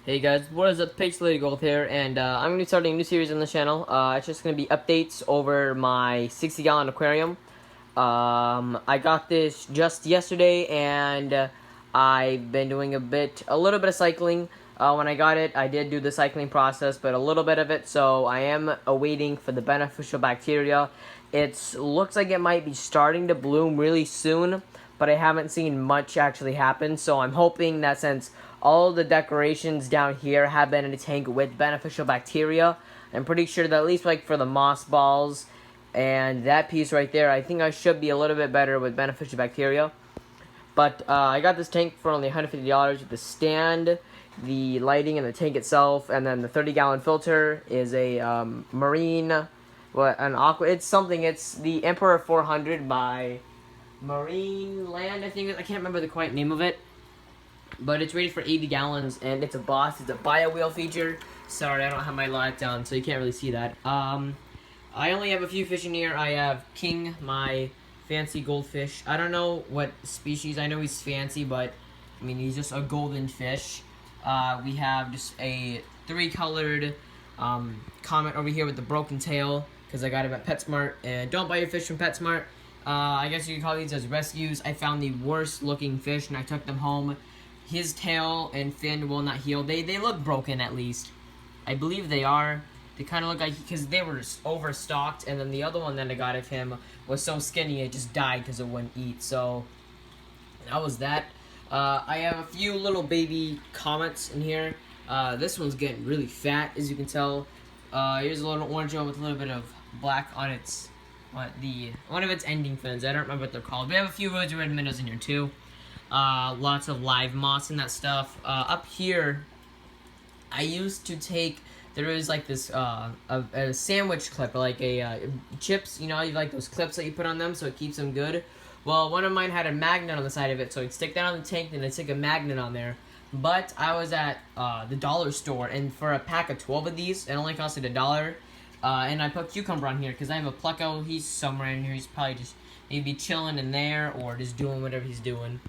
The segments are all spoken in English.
Hey guys, what is up? Page Lady Gold here, and I'm going to be starting a new series on the channel. It's just going to be updates over my 60-gallon aquarium. I got this just yesterday, and I've been doing a little bit of cycling. When I got it, I did do the cycling process, but a little bit of it, so I am awaiting for the beneficial bacteria. It looks like it might be starting to bloom really soon, but I haven't seen much actually happen, so I'm hoping that since all the decorations down here have been in a tank with beneficial bacteria, I'm pretty sure that at least like for the moss balls and that piece right there, I think I should be a little bit better with beneficial bacteria. But I got this tank for only $150 with the stand, the lighting, and the tank itself, and then the 30-gallon filter is a marine, an aqua. It's something. It's the Emperor 400 by Marine Land. I think I can't remember the quite name of it, but it's rated for 80 gallons, and it's a Boss. It's a bio wheel feature. Sorry, I don't have my light down, so you can't really see that. I only have a few fish in here. I have King, my fancy goldfish. I don't know what species. I know he's fancy, but I mean he's just a golden fish. We have just a 3-colored comet over here with the broken tail because I got him at PetSmart. And don't buy your fish from PetSmart. I guess you could call these as rescues. I found the worst looking fish and I took them home. His tail and fin will not heal. They look broken at least. I believe they are. They kind of look like, because they were overstocked, and then the other one that I got of him was so skinny it just died because it wouldn't eat. So that was that. I have a few little baby comets in here. This one's getting really fat, as you can tell. Here's a little orange one with a little bit of black on its one of its ending fins. I don't remember what they're called. We have a few rosy red minnows in here too. Lots of live moss and that stuff. Up here, I used to take. There is like this a sandwich clip, like a chips. You know, you like those clips that you put on them so it keeps them good. Well, one of mine had a magnet on the side of it, so I'd stick that on the tank, then I'd stick a magnet on there. But I was at the dollar store, and for a pack of 12 of these, it only costed $1. And I put cucumber on here because I have a pleco. He's somewhere in here. He's probably just maybe chilling in there or just doing whatever he's doing.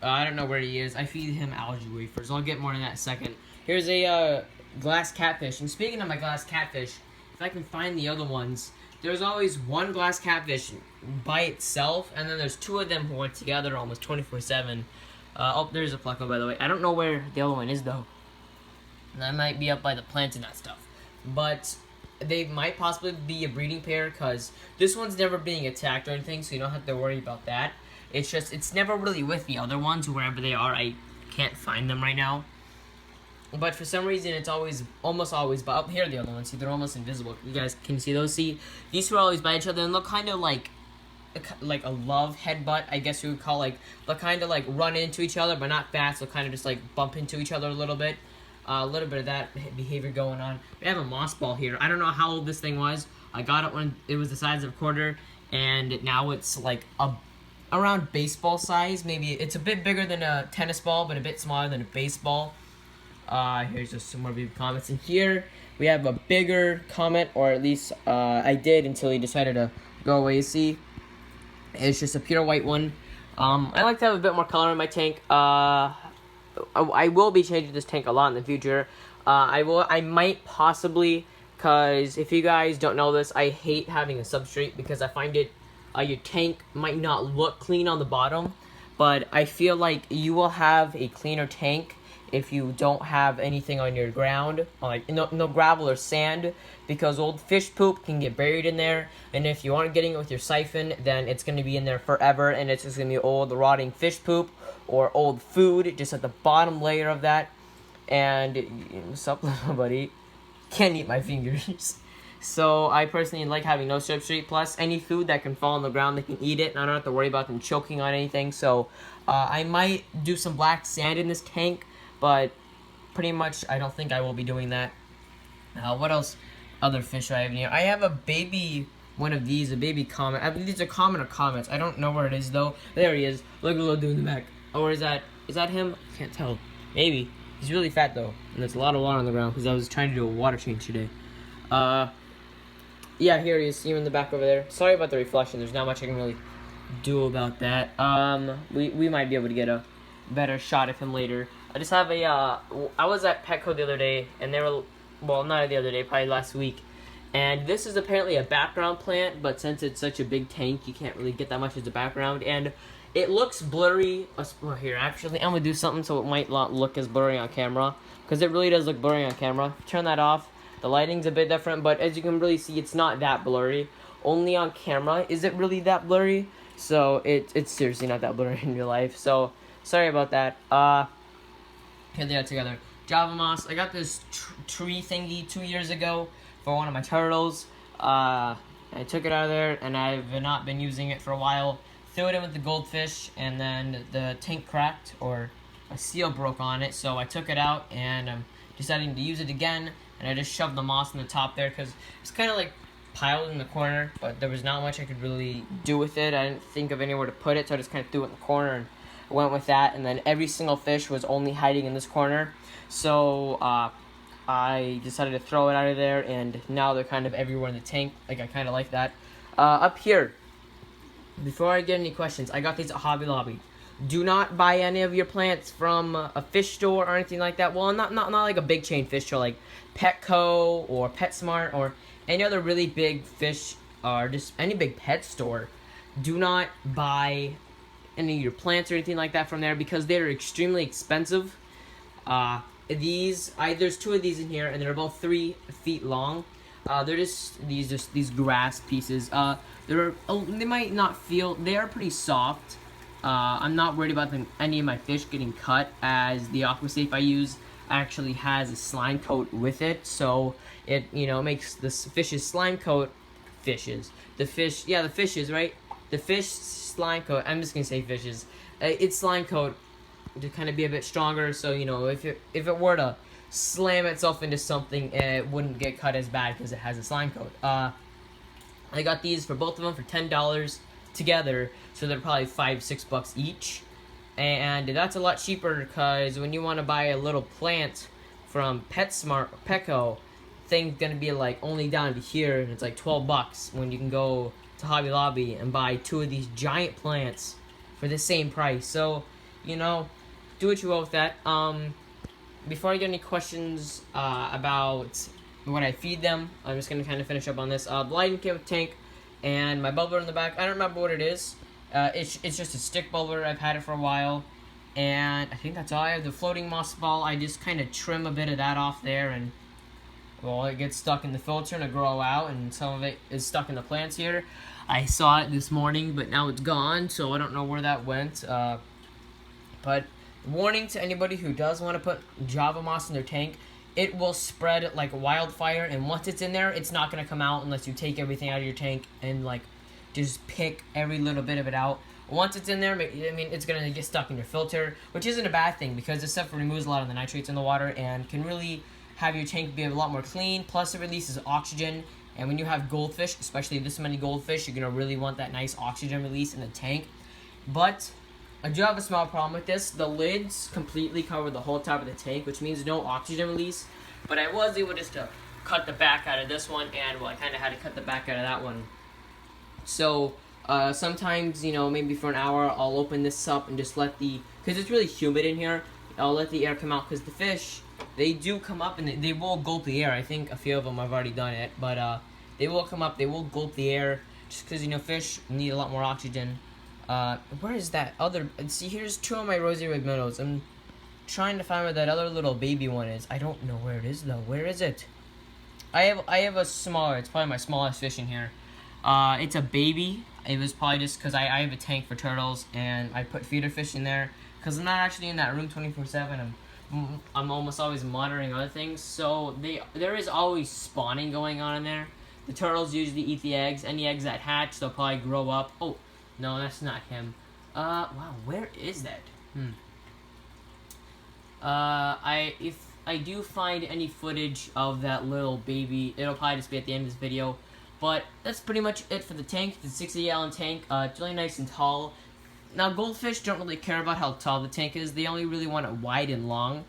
I don't know where he is. I feed him algae wafers. I'll get more in that in a second. Here's a glass catfish. And speaking of my glass catfish, if I can find the other ones, there's always one glass catfish by itself, and then there's 2 of them who are together almost 24/7. Oh, there's a pleco, by the way. I don't know where the other one is, though. That might be up by the plants and that stuff. But they might possibly be a breeding pair, because this one's never being attacked or anything, so you don't have to worry about that. It's just, it's never really with the other ones, wherever they are. I can't find them right now. But for some reason, it's almost always, but up here, the other ones, see, they're almost invisible. You guys can see those. See, these two are always by each other, and look kind of like a love headbutt, I guess you would call. Like, they'll kind of like run into each other, but not fast. They'll kind of just like bump into each other a little bit. A little bit of that behavior going on. We have a moss ball here. I don't know how old this thing was. I got it when it was the size of a quarter, and now it's like around baseball size. Maybe it's a bit bigger than a tennis ball, but a bit smaller than a baseball. Here's just some more baby comets. And here we have a bigger comet, or at least I did until he decided to go away. See, it's just a pure white one. I like to have a bit more color in my tank. I will be changing this tank a lot in the future. I might possibly, because if you guys don't know this, I hate having a substrate because I find it, your tank might not look clean on the bottom, but I feel like you will have a cleaner tank if you don't have anything on your ground, like no gravel or sand, because old fish poop can get buried in there, and if you aren't getting it with your siphon, then it's going to be in there forever, and it's just going to be old rotting fish poop or old food just at the bottom layer of that. And what's up, little buddy? Can't eat my fingers. So I personally like having no substrate, plus any food that can fall on the ground, they can eat it, and I don't have to worry about them choking on anything. So I might do some black sand in this tank, but pretty much I don't think I will be doing that. What else? Other fish I have in here. I have a baby one of these, a baby comet. I believe these are common or comets. I don't know where it is though. There he is. Look at the little dude in the back. Or is that him? Can't tell. Maybe. He's really fat though, and there's a lot of water on the ground because I was trying to do a water change today. Yeah, here he is. See him in the back over there. Sorry about the reflection. There's not much I can really do about that. We might be able to get a better shot of him later. I just have a, I was at Petco the other day, and they were, well, not the other day, probably last week, and this is apparently a background plant, but since it's such a big tank, you can't really get that much as a background, and it looks blurry. Well, here, actually, I'm going to do something so it might not look as blurry on camera, because it really does look blurry on camera. Turn that off. The lighting's a bit different, but as you can really see, it's not that blurry. Only on camera is it really that blurry, so it's seriously not that blurry in real life, so sorry about that. Here they are together. Java moss. I got this tree thingy 2 years ago for one of my turtles. I took it out of there, and I've not been using it for a while. Threw it in with the goldfish, and then the tank cracked, or a seal broke on it, so I took it out, and I'm deciding to use it again, and I just shoved the moss on the top there, because it's kind of like piled in the corner, but there was not much I could really do with it. I didn't think of anywhere to put it, so I just kind of threw it in the corner, and went with that, and then every single fish was only hiding in this corner, so I decided to throw it out of there, and now they're kind of everywhere in the tank. Like, I kind of like that. Up here, before I get any questions, I got these at Hobby Lobby. Do not buy any of your plants from a fish store or anything like that. Well, not like a big chain fish store like Petco or PetSmart or any other really big fish, or just any big pet store. Do not buy any of your plants or anything like that from there, because they're extremely expensive. There's two of these in here, and they're about 3 feet long. They're just these grass pieces. They might not feel, they are pretty soft. I'm not worried about any of my fish getting cut, as the AquaSafe I use actually has a slime coat with it, so it makes the fish's slime coat the fishes, right? The fish slime coat. I'm just gonna say fishes. Its slime coat to kind of be a bit stronger, so if it were to slam itself into something, it wouldn't get cut as bad because it has a slime coat. I got these for both of them for $10 together, so they're probably $5-6 each, and that's a lot cheaper, because when you want to buy a little plant from PetSmart or Petco, thing's gonna be like only down to here, and it's like $12 when you can go to Hobby Lobby and buy 2 of these giant plants for the same price. So do what you will with that. Before I get any questions about what I feed them, I'm just gonna kind of finish up on this. The lighting came with tank, and my bubbler in the back, I don't remember what it is. It's just a stick bubbler. I've had it for a while, and I think that's all. I have the floating moss ball. I just kind of trim a bit of that off there, and well, it gets stuck in the filter and it grow out, and some of it is stuck in the plants here. I saw it this morning, but now it's gone, so I don't know where that went. But warning to anybody who does want to put Java moss in their tank, it will spread like wildfire, and once it's in there, it's not going to come out unless you take everything out of your tank and like just pick every little bit of it out. Once it's in there, I mean, it's going to get stuck in your filter, which isn't a bad thing, because this stuff removes a lot of the nitrates in the water and can really have your tank be a lot more clean. Plus, it releases oxygen, and when you have goldfish, especially this many goldfish, you're going to really want that nice oxygen release in the tank. But I do have a small problem with this. The lids completely cover the whole top of the tank, which means no oxygen release. But I was able just to cut the back out of this one, and well, I kind of had to cut the back out of that one. So sometimes, maybe for an hour, I'll open this up and just let because it's really humid in here, I'll let the air come out, because the fish, they do come up and they will gulp the air. I think a few of them have already done it, but they will come up, they will gulp the air, just because, fish need a lot more oxygen. Where is that other, see, here's 2 of my rosy red minnows. I'm trying to find where that other little baby one is. I don't know where it is, though. Where is it? I have a smaller, it's probably my smallest fish in here. It's a baby. It was probably just because I have a tank for turtles, and I put feeder fish in there, because I'm not actually in that room 24/7. I'm almost always monitoring other things, so there is always spawning going on in there. The turtles usually eat the eggs. Any eggs that hatch, they'll probably grow up. Oh, no, that's not him. Wow, where is that? If I do find any footage of that little baby, it'll probably just be at the end of this video. But that's pretty much it for the tank. It's a 60-gallon tank. It's really nice and tall. Now, goldfish don't really care about how tall the tank is. They only really want it wide and long.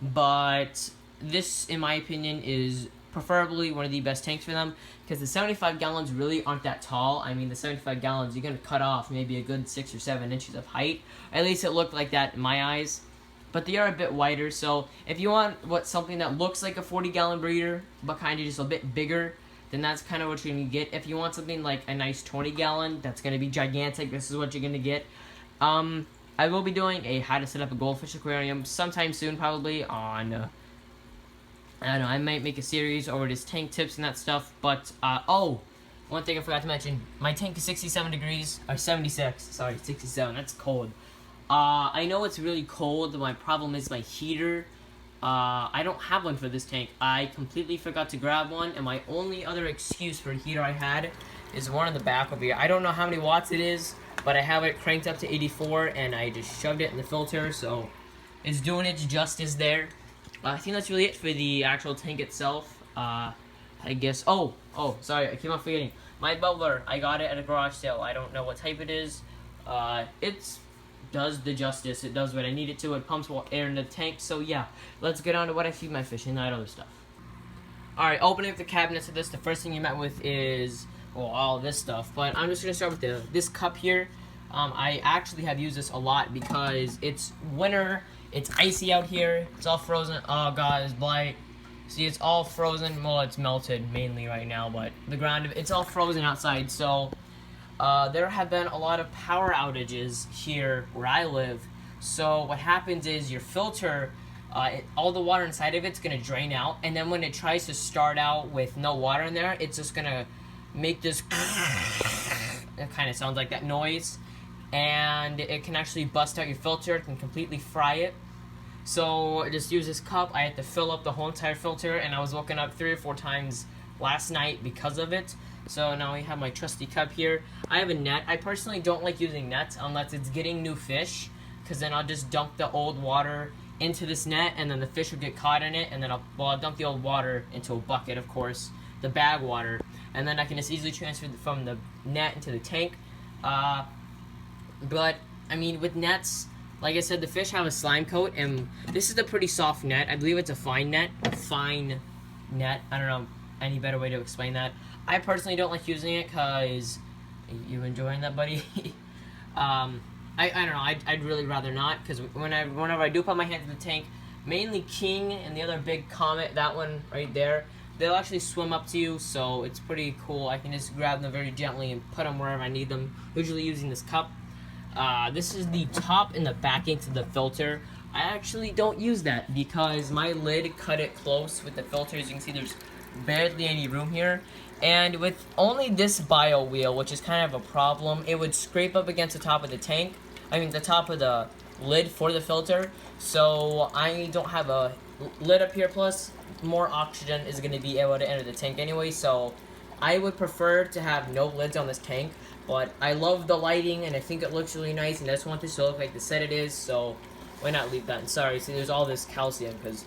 But this, in my opinion, is preferably one of the best tanks for them, because the 75 gallons really aren't that tall. I mean, the 75 gallons, you're going to cut off maybe a good 6 or 7 inches of height. At least it looked like that in my eyes. but they are a bit wider. So if you want something that looks like a 40-gallon breeder, but kind of just a bit bigger, then that's kind of what you're going to get. If you want something like a nice 20-gallon, that's going to be gigantic. This is what you're going to get. I will be doing a how to set up a goldfish aquarium sometime soon, probably on, I don't know, I might make a series over just tank tips and that stuff. But, oh, one thing I forgot to mention, my tank is 67 degrees, or 76, sorry, 67, that's cold. I know it's really cold, my problem is my heater. I don't have one for this tank. I completely forgot to grab one, and my only other excuse for a heater I had is one in the back over here. I don't know how many watts it is, but I have it cranked up to 84, and I just shoved it in the filter, so it's doing its justice there. I think that's really it for the actual tank itself. I guess, oh, sorry, I keep on forgetting. My bubbler, I got it at a garage sale. I don't know what type it is. It does the justice. It does what I need it to. It pumps air in the tank. So yeah, let's get on to what I feed my fish and that other stuff. Alright, opening up the cabinets of this, the first thing you met with is, well, all this stuff. But I'm just going to start with this cup here. I actually have used this a lot because it's winter. It's icy out here. It's all frozen. Oh god, it's blight. See, it's all frozen. Well, it's melted mainly right now, but the ground, it's all frozen outside. So there have been a lot of power outages here where I live. So what happens is your filter, all the water inside of it's going to drain out, and then when it tries to start out with no water in there, it's just going to make this it kind of sounds like that noise, and it can actually bust out your filter. It can completely fry it. So I just use this cup. I had to fill up the whole entire filter, and I was woken up 3 or 4 times last night because of it. So now I have my trusty cup here. I have a net. I personally don't like using nets unless it's getting new fish, because then I'll just dump the old water into this net, and then the fish will get caught in it, and then I'll dump the old water into a bucket, of course, the bag water, and then I can just easily transfer from the net into the tank. But I mean, with nets, like I said, the fish have a slime coat, and this is a pretty soft net. I believe it's a fine net. I don't know any better way to explain that. I personally don't like using it because you enjoying that, buddy? I don't know. I'd really rather not, because whenever I do put my hand in the tank, mainly king and the other big comet, that one right there, they'll actually swim up to you, so it's pretty cool. I can just grab them very gently and put them wherever I need them, usually using this cup. This is the top and the backing to the filter. I actually don't use that because my lid cut it close with the filter. As you can see, there's barely any room here. And with only this bio wheel, which is kind of a problem, it would scrape up against the top of the tank. I mean, the top of the lid for the filter. So I don't have a lid up here, plus more oxygen is going to be able to enter the tank anyway. So I would prefer to have no lids on this tank. But I love the lighting, and I think it looks really nice, and I just want this to look like the set it is, so why not leave that? And sorry, see, there's all this calcium, because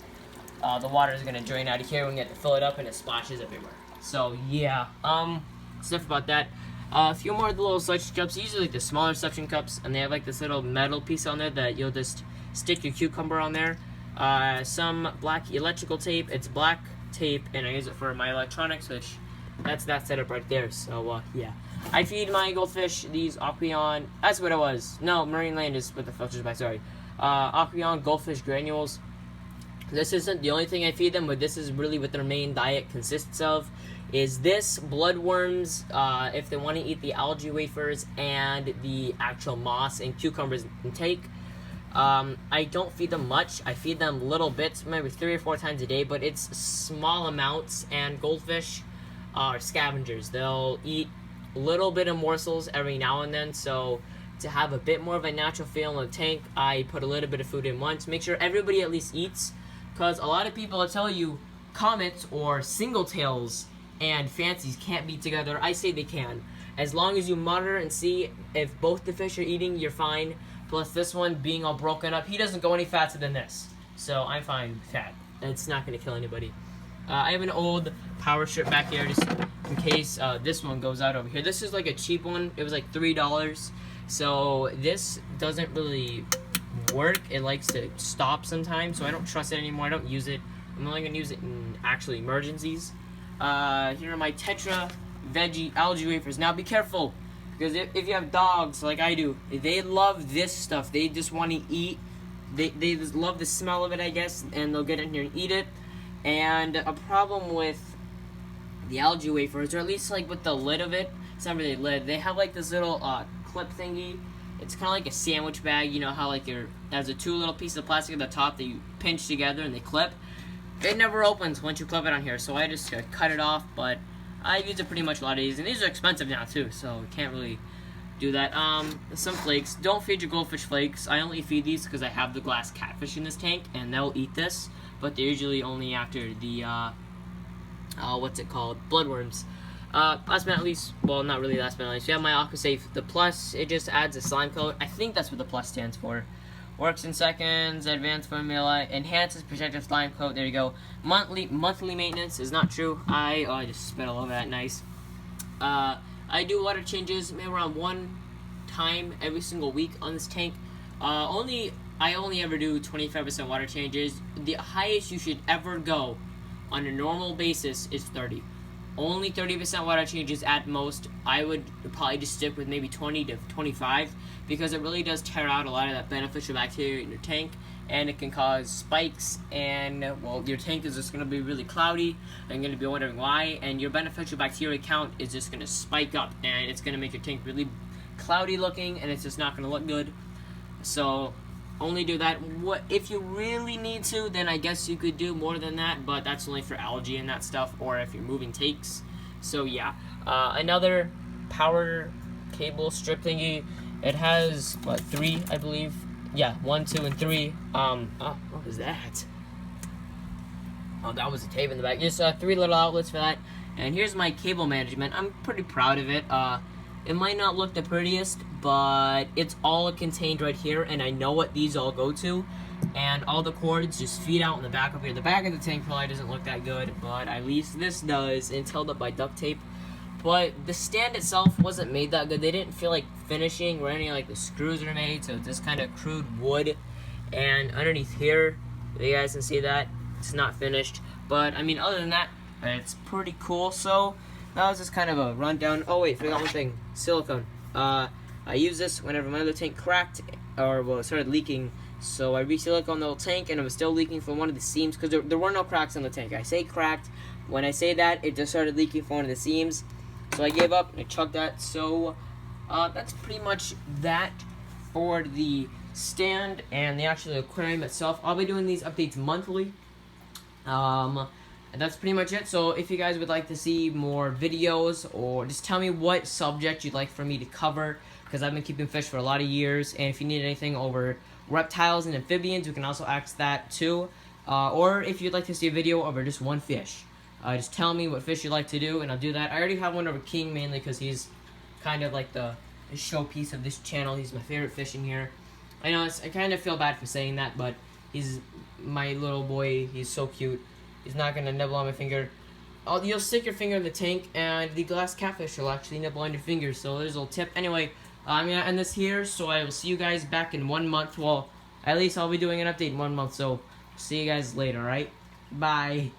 the water is going to drain out of here when you have to fill it up, and it splashes everywhere. So, yeah, stuff about that. A few more of the little suction cups, usually like the smaller suction cups, and they have like this little metal piece on there that you'll just stick your cucumber on there. Some black electrical tape, it's black tape, and I use it for my electronics, which that's that setup right there, so, yeah. I feed my goldfish these Aqueon, that's what it was. No, Marine Land is what the filter's by, sorry. Aqueon goldfish granules. This isn't the only thing I feed them, but this is really what their main diet consists of. Is this, bloodworms, if they want to eat the algae wafers, and the actual moss and cucumbers intake. I don't feed them much. I feed them little bits, maybe 3 or 4 times a day, but it's small amounts, and goldfish are scavengers. They'll eat little bit of morsels every now and then, so to have a bit more of a natural feel in the tank, I put a little bit of food in once. Make sure everybody at least eats, because a lot of people will tell you comets or single tails and fancies can't be together. I say they can. As long as you monitor and see if both the fish are eating, you're fine. Plus this one being all broken up, he doesn't go any faster than this, so I'm fine with that. It's not going to kill anybody. I have an old power strip back here just in case this one goes out over here. This is like a cheap one. It was like $3. So this doesn't really work. It likes to stop sometimes, so I don't trust it anymore. I don't use it. I'm only going to use it in actually emergencies. Here are my Tetra veggie algae wafers. Now be careful, because if you have dogs like I do, they love this stuff. They just want to eat they just love the smell of it, I guess, and they'll get in here and eat it. And a problem with the algae wafers, or at least like with the lid of it, it's not really a lid. They have like this little clip thingy. It's kind of like a sandwich bag. You know how like there's a two little pieces of plastic at the top that you pinch together and they clip. It never opens once you clip it on here, so I just cut it off. But I use it pretty much a lot of these, and these are expensive now too, so you can't really do that. Some flakes. Don't feed your goldfish flakes. I only feed these because I have the glass catfish in this tank, and they'll eat this. But they're usually only after the what's it called? Bloodworms. Last but not least, well, not really last but not least, we have my AquaSafe. The plus, it just adds a slime coat. I think that's what the plus stands for. Works in seconds, advanced formula, enhances protective slime coat. There you go. Monthly maintenance is not true. I just spit all over that. Nice. I do water changes maybe around 1 time every single week on this tank. I only ever do 25% water changes. The highest you should ever go on a normal basis is 30. Only 30% water changes at most. I would probably just stick with maybe 20 to 25 because it really does tear out a lot of that beneficial bacteria in your tank, and it can cause spikes, and well, your tank is just going to be really cloudy and going to be wondering why, and your beneficial bacteria count is just going to spike up, and it's going to make your tank really cloudy looking, and it's just not going to look good. So only do that. What if you really need to, then I guess you could do more than that, but that's only for algae and that stuff, or if you're moving tanks. So yeah, another power cable strip thingy. It has what, 3, I believe. Yeah, 1, 2, and 3. What was that? Oh, that was a tape in the back. Just 3 little outlets for that. And here's my cable management. I'm pretty proud of it. It might not look the prettiest, but it's all contained right here, and I know what these all go to. And all the cords just feed out in the back up here. The back of the tank probably doesn't look that good, but at least this does. It's held up by duct tape. But the stand itself wasn't made that good. They didn't feel like finishing where any like the screws are made, so it's just kind of crude wood. And underneath here, if you guys can see that, it's not finished. But I mean, other than that, it's pretty cool. So that was just kind of a rundown. Oh wait, forgot one thing. Silicone. I used this whenever my other tank cracked, or well, it started leaking. So I re-siliconed the whole tank, and it was still leaking from one of the seams because there were no cracks in the tank. I say cracked. When I say that, it just started leaking from one of the seams. So I gave up and I chucked that. So that's pretty much that for the stand and the actual aquarium itself. I'll be doing these updates monthly. And that's pretty much it. So if you guys would like to see more videos, or just tell me what subject you'd like for me to cover, because I've been keeping fish for a lot of years. And if you need anything over reptiles and amphibians, you can also ask that too. Or if you'd like to see a video over just one fish, just tell me what fish you'd like to do, and I'll do that. I already have one over king, mainly because he's kind of like the showpiece of this channel. He's my favorite fish in here. I know I kind of feel bad for saying that, but he's my little boy. He's so cute. He's not going to nibble on my finger. You'll stick your finger in the tank, and the glass catfish will actually nibble on your finger. So there's a little tip. Anyway, I'm going to end this here, so I will see you guys back in 1 month. Well, at least I'll be doing an update in 1 month, so see you guys later, alright? Bye.